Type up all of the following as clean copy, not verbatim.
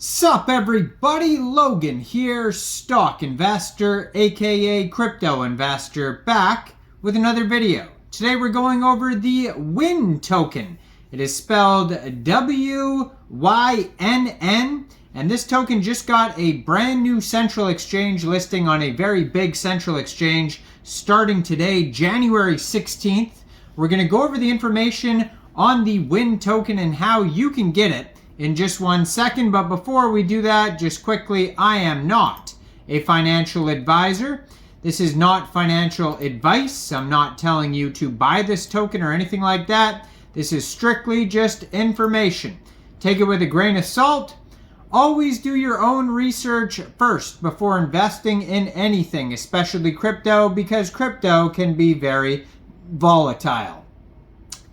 Sup everybody, Logan here, stock investor aka crypto investor, back with another video. Today we're going over the Wynn token. It is spelled W-Y-N-N, and this token just got a brand new central exchange listing on a very big central exchange starting today, January 16th. We're going to go over the information on the Wynn token and how you can get it in just 1 second. But before we do that, just quickly, I am not a financial advisor. This is not financial advice. I'm not telling you to buy this token or anything like that. This is strictly just information. Take it with a grain of salt. Always do your own research first before investing in anything, especially crypto, because crypto can be very volatile.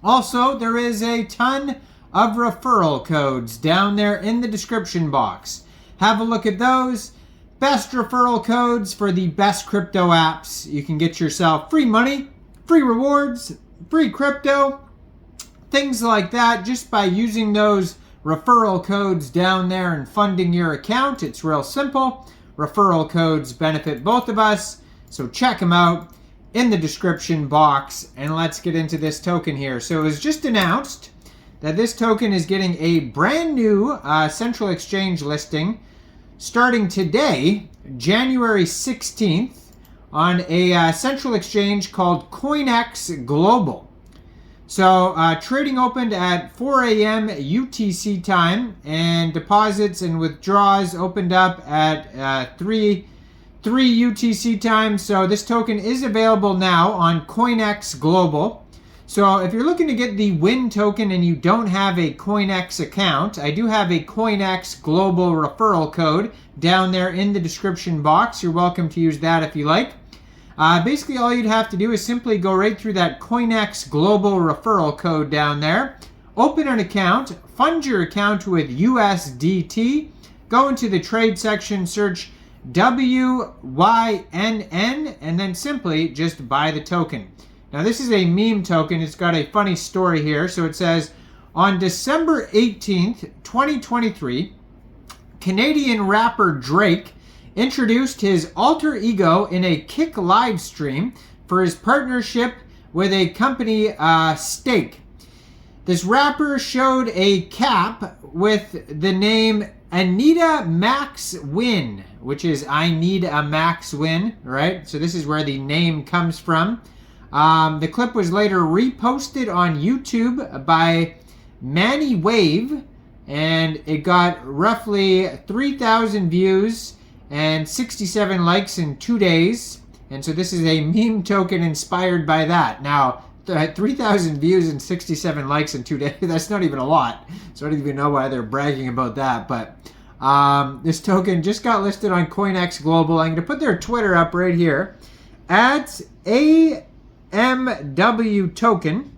Also, there is a ton of referral codes down there in the description box. Have a look at those. Best referral codes for the best crypto apps. You can get yourself free money, free rewards, free crypto, things like that just by using those referral codes down there and funding your account. It's real simple. Referral codes benefit both of us, so check them out in the description box. And let's get into this token here. So it was just announced that this token is getting a brand new central exchange listing starting today, January 16th, on a central exchange called Coinex Global. So trading opened at 4 a.m. UTC time, and deposits and withdrawals opened up at 3 UTC time. So this token is available now on Coinex Global. So if you're looking to get the Wynn token and you don't have a Coinex account, I do have a Coinex Global referral code down there in the description box. You're welcome to use that if you like. Basically, all you'd have to do is simply go right through that Coinex Global referral code down there, open an account, fund your account with USDT, go into the trade section, search WYNN, and then simply just buy the token. Now this is a meme token. It's got a funny story here. So it says, on December 18th, 2023, Canadian rapper Drake introduced his alter ego in a Kick live stream for his partnership with a company, Stake. This rapper showed a cap with the name Anita Max Win, which is I need a max win, right? So this is where the name comes from. The clip was later reposted on YouTube by Manny Wave, and it got roughly 3,000 views and 67 likes in 2 days. And so this is a meme token inspired by that. Now, 3,000 views and 67 likes in 2 days, that's not even a lot. So I don't even know why they're bragging about that. But this token just got listed on Coinex Global. I'm going to put their Twitter up right here. At AMW token.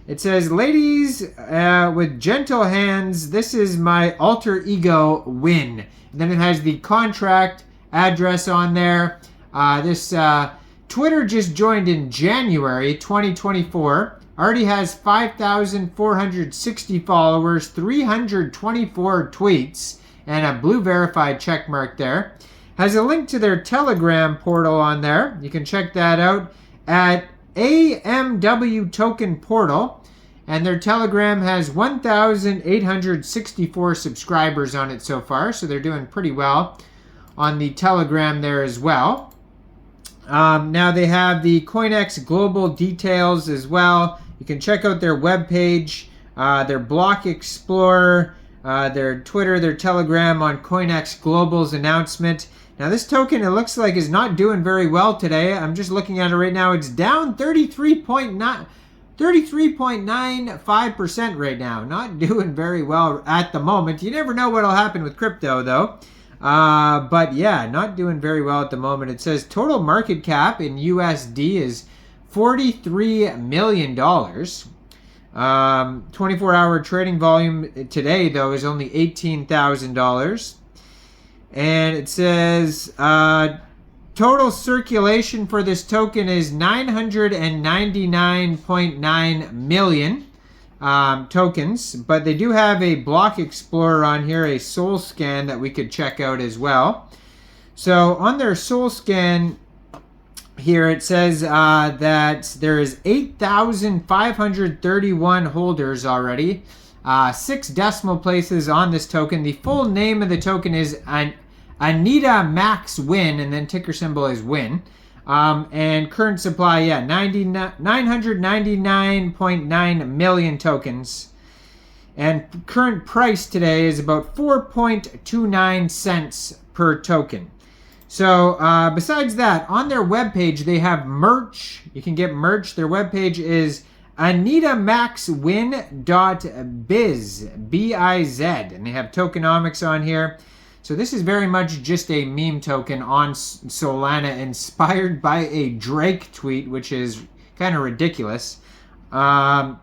It says, ladies with gentle hands, this is my alter ego Win. And then it has the contract address on there. This Twitter just joined in January 2024. Already has 5,460 followers, 324 tweets, and a blue verified check mark there. Has a link to their Telegram portal on there. You can check that out at AMW token portal, and their Telegram has 1,864 subscribers on it so far, so they're doing pretty well on the Telegram there as well. Now they have the Coinex Global details as well. You can check out their webpage, their Block Explorer, their Twitter, their Telegram on Coinex Global's announcement. Now this token, it looks like, is not doing very well today. I'm just looking at it right now. It's down 33.95% right now. Not doing very well at the moment. You never know what'll happen with crypto though. But yeah, not doing very well at the moment. It says total market cap in USD is $43 million. 24-hour trading volume today though is only $18,000. And it says total circulation for this token is 999.9 million. tokens, but they do have a block explorer on here, a soul scan that we could check out as well. So on their soul scan here, it says that there is 8,531 holders already, 6 decimal places on this token. The full name of the token is Anita Max Wynn, and then ticker symbol is Wynn. And current supply, yeah, 999.9 million tokens. And current price today is about 4.29 cents per token. So besides that, on their webpage, they have merch. You can get merch. Their webpage is AnitaMaxWin.biz, B-I-Z. And they have tokenomics on here. So this is very much just a meme token on Solana inspired by a Drake tweet, which is kind of ridiculous. Yeah,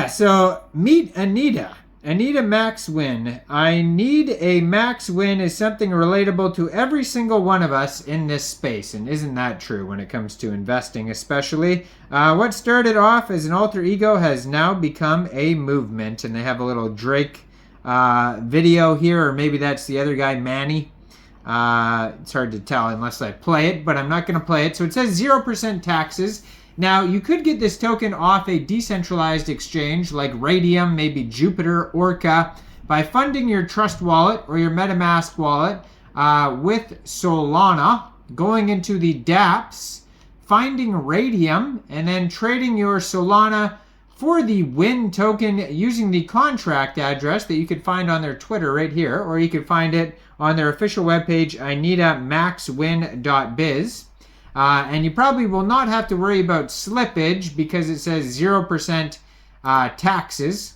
so meet Anita. Anita Max Win. I need a max win is something relatable to every single one of us in this space. And isn't that true when it comes to investing especially? What started off as an alter ego has now become a movement. And they have a little Drake video here, or maybe that's the other guy, Manny. It's hard to tell unless I play it, but I'm not going to play it. So it says 0% taxes. Now, you could get this token off a decentralized exchange like Raydium, maybe Jupiter, Orca, by funding your Trust wallet or your MetaMask wallet with Solana, going into the dApps, finding Raydium, and then trading your Solana for the Wynn token using the contract address that you could find on their Twitter right here, or you could find it on their official webpage, AnitaMaxWin.biz. And you probably will not have to worry about slippage because it says 0% taxes.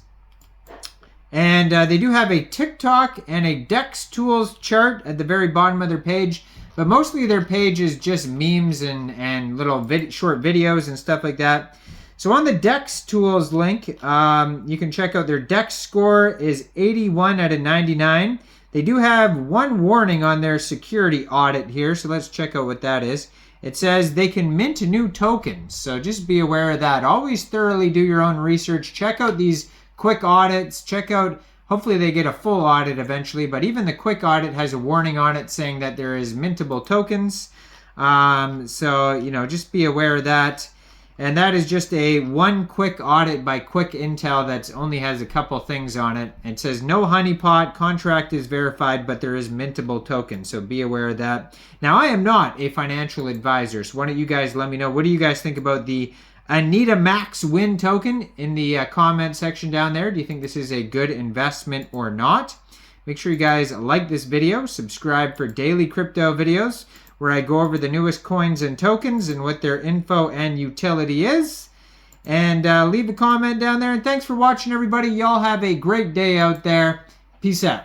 And they do have a TikTok and a DEX tools chart at the very bottom of their page. But mostly their page is just memes and little short videos and stuff like that. So on the DEX tools link, you can check out their DEX score is 81 out of 99. They do have one warning on their security audit here. So let's check out what that is. It says they can mint new tokens, so just be aware of that. Always thoroughly do your own research. Check out these quick audits. Check out, hopefully they get a full audit eventually, but even the quick audit has a warning on it saying that there is mintable tokens. So, just be aware of that. And that is just a one quick audit by Quick Intel that only has a couple things on it. It says no honeypot, contract is verified, but there is mintable token. So be aware of that. Now, I am not a financial advisor, so why don't you guys let me know, what do you guys think about the Anita Max Win token in the comment section down there? Do you think this is a good investment or not? Make sure you guys like this video, subscribe for daily crypto videos, where I go over the newest coins and tokens and what their info and utility is. And leave a comment down there. And thanks for watching, everybody. Y'all have a great day out there. Peace out.